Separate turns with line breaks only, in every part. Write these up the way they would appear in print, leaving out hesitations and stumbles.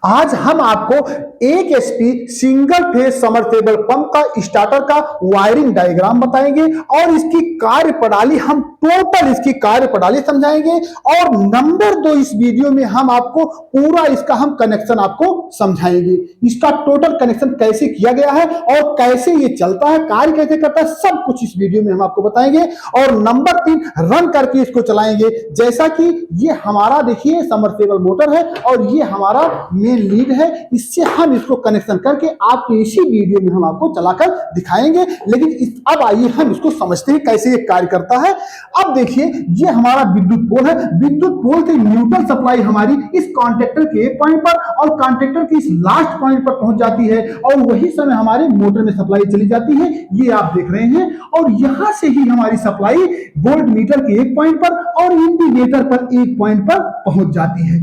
आज हम आपको एक HP single phase submersible pump का स्टार्टर का वायरिंग डायग्राम बताएंगे और इसकी कार्य प्रणाली हम टोटल इसकी कार्य प्रणाली समझाएंगे। और नंबर 2, इस वीडियो में हम आपको पूरा इसका हम कनेक्शन आपको समझाएंगे। इसका टोटल कनेक्शन कैसे किया गया है और कैसे ये चलता है, कार्य कैसे करता है, सब कुछ इस वीडियो में हम आपको बताएंगे। और नंबर 3, रन करके इसको चलाएंगे। जैसा कि ये हमारा देखिए समरसेबल मोटर है और ये हमारा मेन लीड है, इससे हम इसको कनेक्शन करके आपके इसी वीडियो में हम आपको चलाकर दिखाएंगे। लेकिन अब आइए हम इसको समझते हैं कैसे ये कार्य करता है। अब देखिए ये हमारा विद्युत पोल है। विद्युत पोल से न्यूट्रल सप्लाई हमारी इस कॉन्टेक्टर के एक पॉइंट पर और कॉन्टेक्टर के इस लास्ट पॉइंट पर पहुंच जाती है और वही समय हमारे मोटर में सप्लाई चली जाती है, ये आप देख रहे हैं। और यहां से ही हमारी सप्लाई वोल्ट मीटर के एक पॉइंट पर और इंडिकेटर पर एक पॉइंट पर पहुंच जाती है।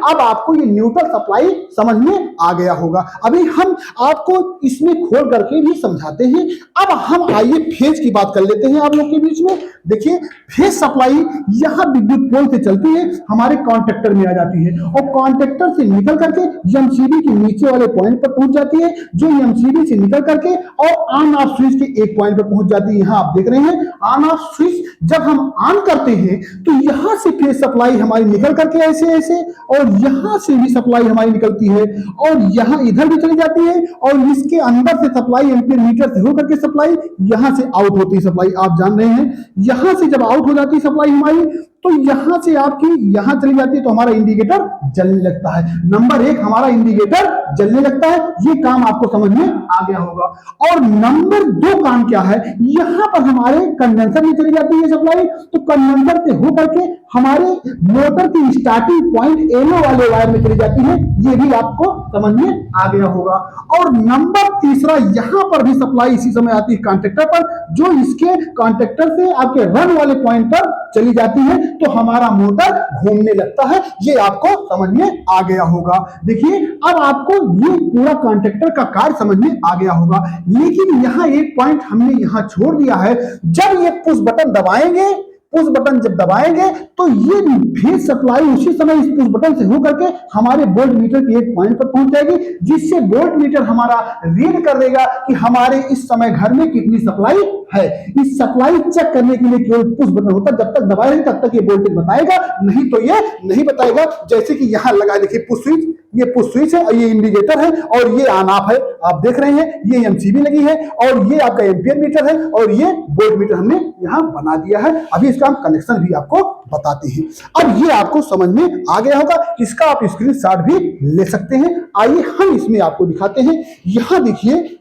अब आपको ये न्यूट्रल सप्लाई समझ में आ गया होगा। अभी हम आपको इसमें खोल करके भी समझाते हैं। अब हम आइए फेज की बात कर लेते हैं आप लोग के बीच में। देखिए फेज सप्लाई यहां विद्युत पोल से चलती है, हमारे कॉन्टेक्टर में आ जाती है और कॉन्टेक्टर से निकल करके एमसीबी के नीचे वाले पॉइंट पर पहुंच जाती है, जो एमसीबी से निकल करके और ऑन ऑफ स्विच के एक पॉइंट पर पहुंच जाती है। यहां आप देख रहे हैं ऑन ऑफ स्विच जब हम ऑन करते हैं तो यहां से फेज सप्लाई हमारी निकल करके ऐसे ऐसे और यहां से भी सप्लाई हमारी निकलती है और यहां इधर भी चली जाती है और इसके अंदर से सप्लाई एम्पीयर मीटर से होकर के सप्लाई यहां से आउट होती है। सप्लाई आप जान रहे हैं, यहां से जब आउट हो जाती है सप्लाई हमारी तो यहां से आपकी यहां चली जाती है तो हमारा इंडिकेटर जलने लगता है। नंबर 1 हमारा इंडिकेटर जलने लगता है, ये काम आपको समझ में आ गया होगा। और नंबर 2 काम क्या है, यहां पर हमारे कंडेंसर में चली जाती है सप्लाई, तो कंडेंसर से होकर के हमारे मोटर की स्टार्टिंग पॉइंट येलो वाले वायर में चली जाती है, ये भी आपको समझ में आ गया होगा। और नंबर 3 यहां पर भी सप्लाई इसी समय आती है कॉन्टेक्टर पर, जो इसके कॉन्टेक्टर से आपके रन वाले पॉइंट पर चली जाती है तो हमारा मोटर घूमने लगता है। ये आपको समझ में आ गया होगा। देखिए अब आपको ये पूरा कॉन्टेक्टर का कार्य समझ में आ गया होगा। लेकिन यहाँ एक पॉइंट हमने यहाँ छोड़ दिया है। जब ये पुश बटन दबाएंगे, पुश बटन जब दबाएंगे तो ये फेज सप्लाई उसी समय इस पुश बटन से होकर के हमारे वोल्ट मीटर के एक पॉइंट पर पहुंच जाएगी, जिससे वोल्ट मीटर हमारा रीड कर देगा कि हमारे इस समय घर में कितनी सप्लाई है। इस सप्लाई चेक करने के लिए केवल पुश बटन होता है, जब तक दबाएंगे तब तक ये वोल्टेज बताएगा, नहीं तो ये नहीं बताएगा। जैसे कि यहां लगा देखिए पुश स्विच, ये पुश स्विच है और ये इंडिकेटर है और ये ऑन ऑफ है, आप देख रहे हैं। ये एमसीबी लगी है और ये आपका एम्पियर मीटर है और ये वोल्ट मीटर हमने यहां बना दिया है। अभी इसका हम कनेक्शन भी आपको बताते हैं। अब ये आपको समझ में आ गया होगा, इसका आप स्क्रीनशॉट भी ले सकते हैं। आइए हम इसमें आपको दिखाते हैं। यहां देखिए,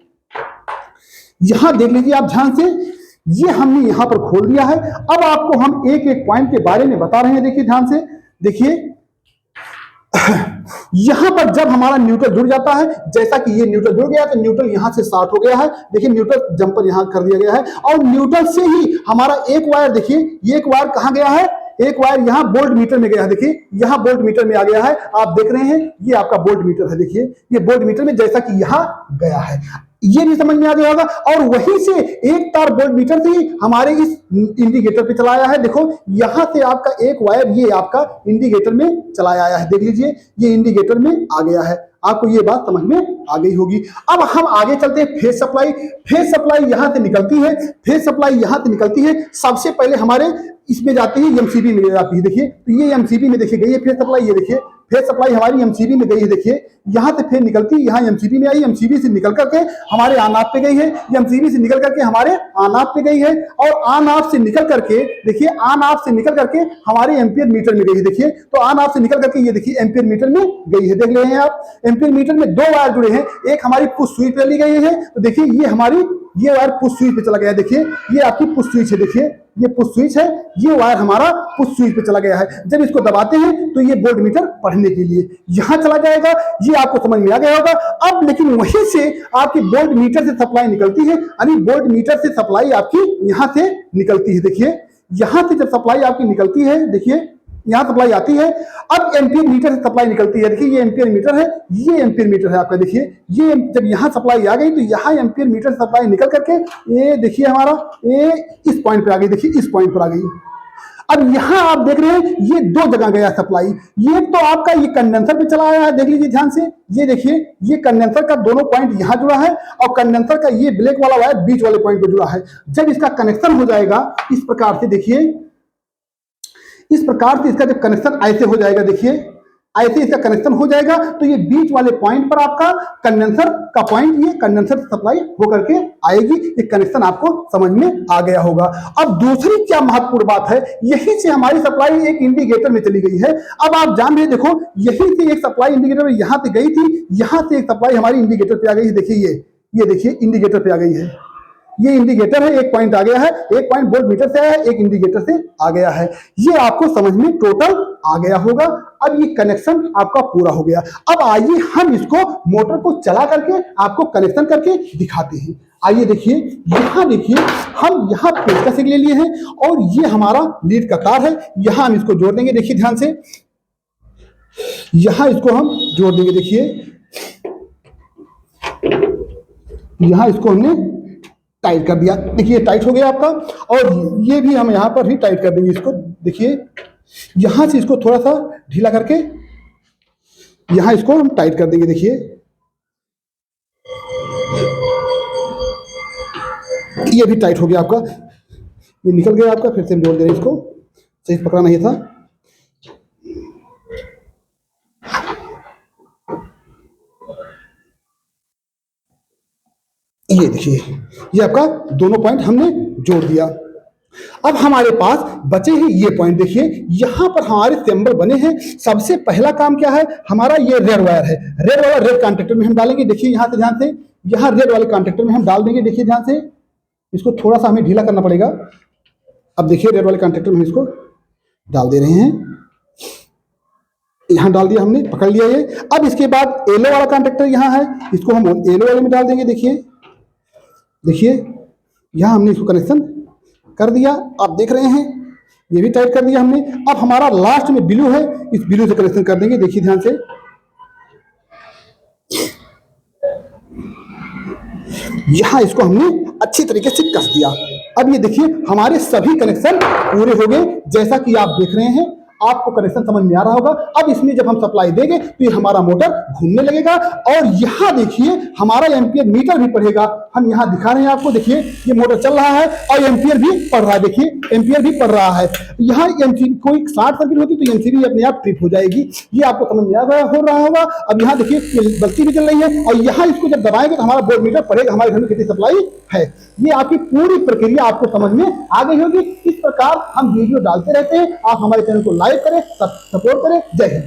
यहां देख लीजिए आप ध्यान से, ये हमने यहां पर खोल दिया है। अब आपको हम एक एक पॉइंट के बारे में बता रहे हैं। देखिए ध्यान से देखिए, यहां पर जब हमारा न्यूट्रल जुड़ जाता है, जैसा कि ये न्यूट्रल जुड़ गया तो न्यूट्रल यहां से स्टार्ट हो गया है। देखिए न्यूट्रल जंपर यहां कर दिया गया है और न्यूट्रल से ही हमारा एक वायर, देखिए ये एक वायर कहां गया है, एक वायर यहां वोल्ट मीटर में गया है। देखिए यहां वोल्ट मीटर में आ गया है, आप देख रहे हैं ये आपका वोल्ट मीटर है। देखिए ये वोल्ट मीटर में जैसा कि यहां गया है, ये भी समझ में आ गया होगा। और वहीं से एक तार वोल्ट मीटर से ही हमारे इस इंडिकेटर पे चलाया है। देखो यहां से आपका एक वायर ये आपका इंडिकेटर में चलाया आया है, देख लीजिए ये इंडिकेटर में आ गया है। आपको ये बात समझ में आ गई होगी। अब हम आगे चलते हैं। फेज सप्लाई, फेज सप्लाई यहां से निकलती है, फेज सप्लाई यहां से निकलती है। सबसे पहले हमारे इसमें जाती है, एमसीबी में जाती है। देखिए तो ये एमसीबी में देखिए गई है फेज सप्लाई, ये देखिए फेज सप्लाई हमारी एमसीबी में गई है। देखिए यहां से फेज निकलती है, यहां एमसीबी में आई, एमसीबी से निकल करके हमारे ऑन ऑफ पे गई है, एमसीबी से निकल करके हमारे ऑन ऑफ पे गई है और ऑन ऑफ से निकल करके देखिए ऑन ऑफ से निकल करके हमारे एम्पियर मीटर में गई है। देखिए तो ऑन ऑफ से निकल करके ये देखिए एम्पियर मीटर में गई है, देख रहे हैं आप। एम्पियर मीटर में 2 वायर जुड़े हैं, एक हमारी पुश स्विच पे ली गई है, तो देखिए ये हमारी ये वायर पुश स्विच पे चला गया है। देखिए ये आपकी पुश स्विच है, देखिए ये पुश स्विच है, ये वायर हमारा पुश स्विच पे चला गया है। जब इसको दबाते हैं तो ये वोल्ट मीटर पढ़ने के लिए यहां चला जाएगा, ये आपको समझ में आ गया होगा। अब लेकिन वहीं से आपकी वोल्ट मीटर से सप्लाई निकलती है, यानी वोल्ट मीटर से सप्लाई आपकी यहां से निकलती है। देखिए यहां से जब सप्लाई आपकी निकलती है, देखिए यहां सप्लाई आती है। अब एम्पियर मीटर से सप्लाई निकलती है। देखिए ये एम्पियर मीटर है, ये एम्पियर मीटर है आपका। देखिए ये जब यहां सप्लाई आ गई तो यहां एम्पियर मीटर सप्लाई निकल करके ये देखिए हमारा ये इस पॉइंट पे आ गई, देखिए इस पॉइंट पर आ गई। अब यहां आप देख रहे हैं ये दो जगह गया सप्लाई। ये तो आपका ये कंडेंसर पे चला आया है, देख लीजिए ध्यान से। ये देखिए ये कंडेंसर का दोनों पॉइंट यहां जुड़ा है और कंडेंसर का ये ब्लैक वाला वायर बीच वाले पॉइंट पे जुड़ा है। जब इसका कनेक्शन हो जाएगा इस प्रकार से, देखिए इस प्रकार से इसका जब कनेक्शन ऐसे हो जाएगा, देखिए ऐसे इसका कनेक्शन हो जाएगा तो ये बीच वाले पॉइंट पर आपका कंडेंसर का पॉइंट, ये कंडेंसर सप्लाई होकर के आएगी। ये कनेक्शन आपको समझ में आ गया होगा। अब दूसरी क्या महत्वपूर्ण बात है, यहीं से हमारी सप्लाई एक इंडिकेटर में चली गई है। अब आप जान रहे, देखो यहीं से एक सप्लाई इंडिकेटर में यहां से गई थी, यहां से एक सप्लाई हमारी इंडिकेटर पे आ गई है। देखिए ये देखिए इंडिकेटर पे आ गई है। ये इंडिकेटर है, एक पॉइंट आ गया है, एक पॉइंट वोल्ट मीटर से आया है, एक इंडिकेटर से आ गया है। ये आपको समझ में टोटल आ गया होगा। अब ये कनेक्शन आपका पूरा हो गया। अब आइए हम इसको मोटर को चला करके आपको कनेक्शन करके दिखाते हैं। आइए देखिए, यहां देखिए हम यहां पेचकस ले लिए हैं और ये हमारा लीड का तार है। यहां हम इसको जोड़ देंगे, देखिए ध्यान से, यहां इसको हम जोड़ देंगे। देखिए यहां इसको हमने टाइट कर दिया, देखिए टाइट हो गया आपका। और ये भी हम यहां पर ही टाइट कर देंगे इसको। देखिए यहां से इसको थोड़ा सा ढीला करके यहां इसको हम टाइट कर देंगे। देखिए ये भी टाइट हो गया आपका, ये निकल गया आपका। फिर से हम जोड़ दे रहे हैं इसको, सही पकड़ा नहीं था। ये देखिए ये आपका दोनों पॉइंट हमने जोड़ दिया। अब हमारे पास बचे हैं ये पॉइंट। देखिए यहां पर हमारे सिंबल बने हैं। सबसे पहला काम क्या है हमारा, ये रेड वायर है। रेड वाला रेड कॉन्टेक्टर में हम डालेंगे। देखिए यहां से ध्यान से, यहां रेड वाले कॉन्टेक्टर में हम डाल देंगे। देखिए ध्यान से, इसको थोड़ा सा हमें ढीला करना पड़ेगा। अब देखिए रेड वाले कॉन्टेक्टर में इसको डाल दे रहे हैं। यहां डाल दिया हमने, पकड़ लिया ये। अब इसके बाद येलो वाला कॉन्टेक्टर यहां है, इसको हम येलो वाले में डाल देंगे। देखिए यहां हमने इसको कनेक्शन कर दिया, आप देख रहे हैं ये भी टाइट कर दिया हमने। अब हमारा लास्ट में ब्लू है, इस ब्लू से कनेक्शन कर देंगे। देखिए ध्यान से, यहां इसको हमने अच्छी तरीके से कस दिया। अब ये देखिए हमारे सभी कनेक्शन पूरे हो गए। जैसा कि आप देख रहे हैं, आपको कनेक्शन समझ में आ रहा होगा। अब इसमें जब हम सप्लाई देंगे तो ये हमारा मोटर घूमने लगेगा और यहाँ देखिए हमारा एम्पियर मीटर भी पढ़ेगा। हम यहाँ दिखा रहे हैं आपको, देखिए ये मोटर चल रहा है और एम्पियर भी पढ़ रहा है। देखिए एम्पियर भी पढ़ रहा है। यहाँ कोई शॉर्ट सर्किट होती तो एमसीबी अपने आप ट्रिप हो जाएगी। ये आपको समझ में हो रहा होगा। अब यहाँ देखिए बत्ती भी चल रही है और यहाँ इसको जब दबाएंगे तो हमारा वोल्ट मीटर पढ़ेगा हमारे घर में कितनी सप्लाई है। ये आपकी पूरी प्रक्रिया आपको समझ में आ गई होगी। इस प्रकार हम वीडियो डालते रहते हैं। आप हमारे चैनल को लाइक करें, सपोर्ट करें। जय हिंद।